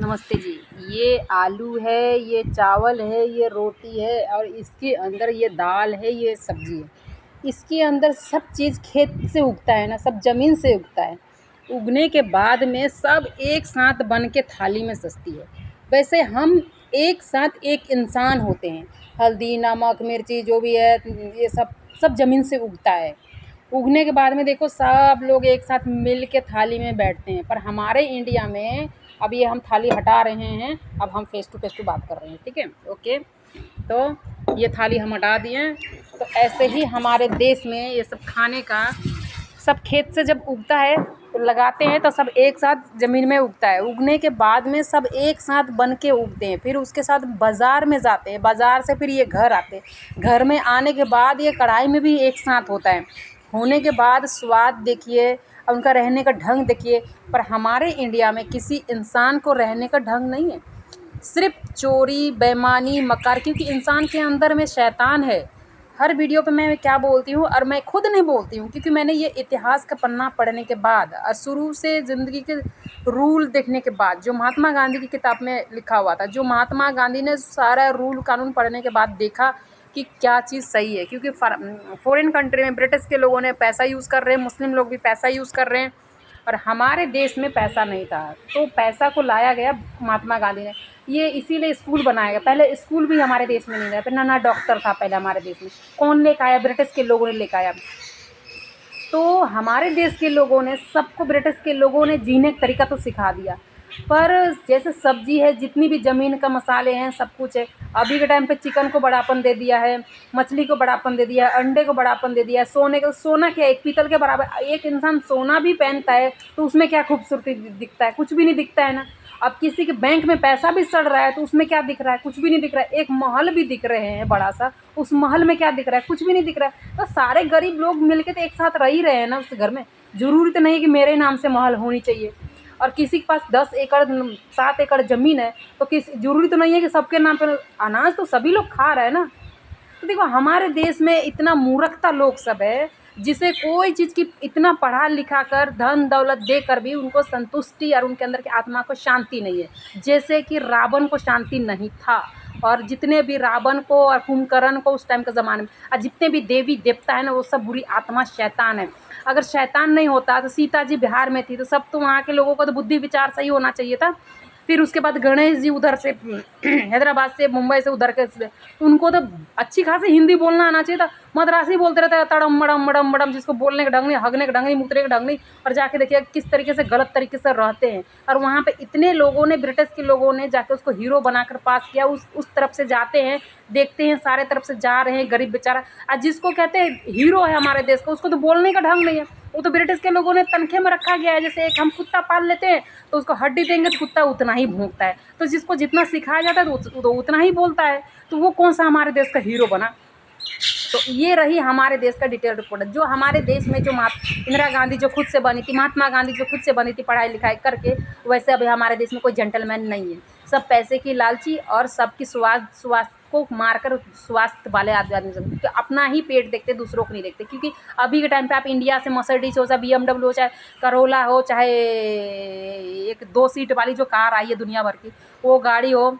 नमस्ते जी। ये आलू है, ये चावल है, ये रोटी है और इसके अंदर ये दाल है, ये सब्ज़ी है। इसके अंदर सब चीज़ खेत से उगता है ना, सब ज़मीन से उगता है। उगने के बाद में सब एक साथ बन के थाली में सजती है। वैसे हम एक साथ एक इंसान होते हैं। हल्दी, नमक, मिर्ची जो भी है ये सब ज़मीन से उगता है। उगने के बाद में देखो सब लोग एक साथ मिल के थाली में बैठते हैं। पर हमारे इंडिया में अब ये हम थाली हटा रहे हैं, अब हम फेस टू फेस टू बात कर रहे हैं, ठीक है, ओके। तो ये थाली हम हटा दिए। तो ऐसे ही हमारे देश में ये सब खाने का सब खेत से जब उगता है तो लगाते हैं, तो सब एक साथ ज़मीन में उगता है। उगने के बाद में सब एक साथ बन के उगते हैं, फिर उसके साथ बाज़ार में जाते हैं, बाज़ार से फिर ये घर आते हैं। घर में आने के बाद ये कढ़ाई में भी एक साथ होता है। होने के बाद स्वाद देखिए और उनका रहने का ढंग देखिए। पर हमारे इंडिया में किसी इंसान को रहने का ढंग नहीं है, सिर्फ चोरी, बेईमानी, मकार, क्योंकि इंसान के अंदर में शैतान है। हर वीडियो पे मैं क्या बोलती हूँ, और मैं खुद नहीं बोलती हूँ, क्योंकि मैंने ये इतिहास का पन्ना पढ़ने के बाद और शुरू से ज़िंदगी के रूल देखने के बाद, जो महात्मा गांधी की किताब में लिखा हुआ था, जो महात्मा गांधी ने सारा रूल कानून पढ़ने के बाद देखा कि क्या चीज़ सही है। क्योंकि फॉरेन कंट्री में ब्रिटिश के लोगों ने पैसा यूज़ कर रहे हैं, मुस्लिम लोग भी पैसा यूज़ कर रहे हैं, और हमारे देश में पैसा नहीं था। तो पैसा को लाया गया महात्मा गांधी ने, ये इसीलिए स्कूल बनाया गया। पहले स्कूल भी हमारे देश में नहीं था, फिर ना डॉक्टर था पहले हमारे देश में। कौन लेकर आया? ब्रिटिश के लोगों ने लेकर आया। तो हमारे देश के लोगों ने सबको, ब्रिटिश के लोगों ने जीने का तरीका तो सिखा दिया। पर जैसे सब्जी है, जितनी भी ज़मीन का मसाले हैं, सब कुछ है। अभी के टाइम पे चिकन को बड़ापन दे दिया है, मछली को बड़ापन दे दिया है, अंडे को बड़ापन दे दिया है, सोने को। सोना क्या है? एक पीतल के बराबर। एक इंसान सोना भी पहनता है तो उसमें क्या खूबसूरती दिखता है? कुछ भी नहीं दिखता है ना। अब किसी के बैंक में पैसा भी सड़ रहा है तो उसमें क्या दिख रहा है? कुछ भी नहीं दिख रहा है। एक महल भी दिख रहे हैं बड़ा सा, उस महल में क्या दिख रहा है? कुछ भी नहीं दिख रहा है। तो सारे गरीब लोग मिलके तो एक साथ रह ही रहे हैं ना उस घर में। ज़रूरी तो नहीं है कि मेरे नाम से महल होनी चाहिए। और किसी के पास 10 एकड़ 7 एकड़ ज़मीन है तो ज़रूरी तो नहीं है कि सबके नाम पे अनाज तो सभी लोग खा रहे हैं ना। तो देखो हमारे देश में इतना मूर्खता लोग सब है, जिसे कोई चीज़ की इतना पढ़ा लिखा कर धन दौलत देकर भी उनको संतुष्टि और उनके अंदर की आत्मा को शांति नहीं है। जैसे कि रावण को शांति नहीं था, और जितने भी रावण को और कुंभकर्ण को उस टाइम के ज़माने में, और जितने भी देवी देवता है ना, वो सब बुरी आत्मा शैतान है। अगर शैतान नहीं होता तो सीता जी बिहार में थी तो सब, तो वहाँ के लोगों को तो बुद्धि विचार सही होना चाहिए था। फिर उसके बाद गणेश जी उधर से हैदराबाद से, मुंबई से उधर के, उनको तो अच्छी खासी हिंदी बोलना आना चाहिए था। मद्रासी बोलते रहते हैं, तड़म मड़म मड़म मड़म, जिसको बोलने का ढंग नहीं, हगने का ढंग नहीं, मुतने का ढंग नहीं। और जाके देखिए किस तरीके से गलत तरीके से रहते हैं। और वहाँ पे इतने लोगों ने, ब्रिटिश के लोगों ने जाके उसको हीरो बनाकर पास किया। उस तरफ से जाते हैं, देखते हैं सारे तरफ से जा रहे हैं गरीब बेचारा, और जिसको कहते हैं हीरो है हमारे देश का, उसको तो बोलने का ढंग नहीं है। वो तो ब्रिटिश के लोगों ने तनखे में रखा गया है। जैसे एक हम कुत्ता पाल लेते हैं तो उसको हड्डी देंगे तो कुत्ता उतना ही भौंकता है, तो जिसको जितना सिखाया जाता है तो उतना ही बोलता है। तो वो कौन सा हमारे देश का हीरो बना? तो ये रही हमारे देश का डिटेल रिपोर्ट। जो हमारे देश में जो इंदिरा गांधी जो खुद से बनी थी, महात्मा गांधी जो खुद से बनी थी पढ़ाई लिखाई करके, वैसे अभी हमारे देश में कोई जेंटलमैन नहीं है। सब पैसे की लालची और सबकी स्वास्थ्य को मारकर स्वास्थ्य वाले आदमी सब, क्योंकि अपना ही पेट देखते, दूसरों को नहीं देखते। क्योंकि अभी के टाइम पे आप इंडिया से मर्सिडीज हो, चाहे BMW हो, चाहे करोला हो, चाहे एक 2 सीट वाली जो कार आई है दुनिया भर की, वो गाड़ी हो,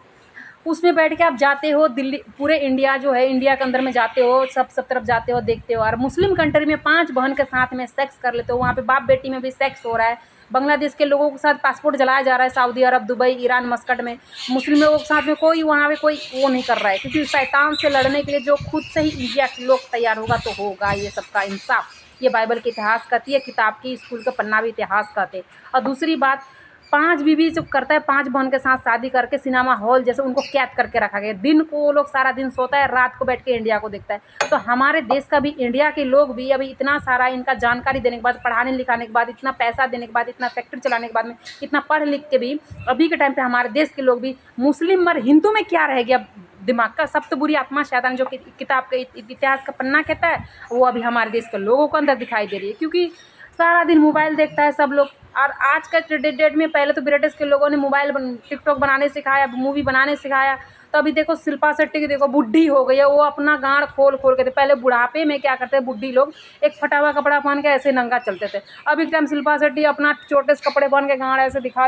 उसमें बैठ के आप जाते हो दिल्ली, पूरे इंडिया जो है, इंडिया के अंदर में जाते हो, सब तरफ जाते हो, देखते हो। और मुस्लिम कंट्री में 5 बहन के साथ में सेक्स कर लेते हो, वहाँ पे बाप बेटी में भी सेक्स हो रहा है। बांग्लादेश के लोगों के साथ पासपोर्ट जलाया जा रहा है, सऊदी अरब, दुबई, ईरान, मस्कट में। मुस्लिम लोगों के साथ में कोई वहाँ पे कोई वो नहीं कर रहा है, क्योंकि शैतान से लड़ने के लिए जो खुद से ही इंडिया के लोग तैयार होगा तो होगा ये सबका इंसाफ। ये बाइबल के इतिहास कहती है, किताब की, स्कूल का पन्ना भी इतिहास कहते। और दूसरी बात, 5 बीवी जो करता है, 5 बहन के साथ शादी करके सिनेमा हॉल जैसे उनको कैद करके रखा गया। दिन को वो लोग सारा दिन सोता है, रात को बैठ के इंडिया को देखता है। तो हमारे देश का भी, इंडिया के लोग भी अभी इतना सारा इनका जानकारी देने के बाद, पढ़ाने लिखाने के बाद, इतना पैसा देने के बाद, इतना फैक्ट्री चलाने के बाद में, इतना पढ़ लिख के भी अभी के टाइम पे हमारे देश के लोग भी, मुस्लिम और हिंदू में क्या रह गया दिमाग का? सब तो बुरी आत्मा शैतान जो किताब का इतिहास का पन्ना कहता है, वो अभी हमारे देश के लोगों को अंदर दिखाई दे रही है। क्योंकि सारा दिन मोबाइल देखता है सब लोग। और आज का डेट में, पहले तो ब्रिटिश के लोगों ने मोबाइल टिकटॉक बनाने सिखाया, मूवी बनाने सिखाया, तो अभी देखो शिल्पा शेट्टी की देखो बुढ़ी हो गई है, वो अपना गाँड खोल खोल के, पहले बुढ़ापे में क्या करते बुढ़ी लोग, एक फटा कपड़ा पहन के ऐसे नंगा चलते थे। अभी के टाइम शिल्पा शेट्टी अपना छोटे से कपड़े पहन के गाँड ऐसे दिखा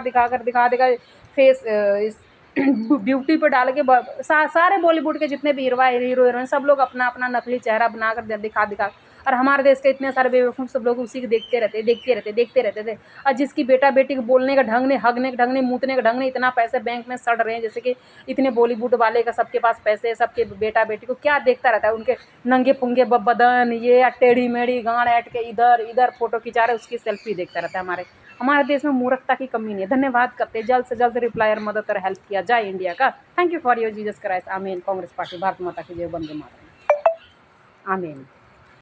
फेस इस ब्यूटी पे डाल के सारे बॉलीवुड के जितने भी हीरो हीरोइन सब लोग अपना अपना नकली चेहरा बनाकर दिखा और हमारे देश के इतने सारे बेवकूफ़ सब लोग उसी को देखते रहते थे। और जिसकी बेटा बेटी को बोलने का ढंग नहीं, हगने का ढंग नहीं, मूतने का ढंग नहीं, इतना पैसे बैंक में सड़ रहे हैं, जैसे कि इतने बॉलीवुड वाले का सबके पास पैसे है, सबके बेटा बेटी को क्या देखता रहता है, उनके नंगे पुंगे बदन, ये टेढ़ी मेढ़ी गाँड ऐट के इधर इधर फोटो खिंचा रहे, उसकी सेल्फी देखता रहता है। हमारे देश में मूर्खता की कमी नहीं है। धन्यवाद करते हैं, जल्द से जल्द रिप्लाई और मदद और हेल्प किया जाए इंडिया का। Thank you for your Jesus Christ. आमीन। कांग्रेस पार्टी, भारत माता की जय, वंदे मातरम। आमीन।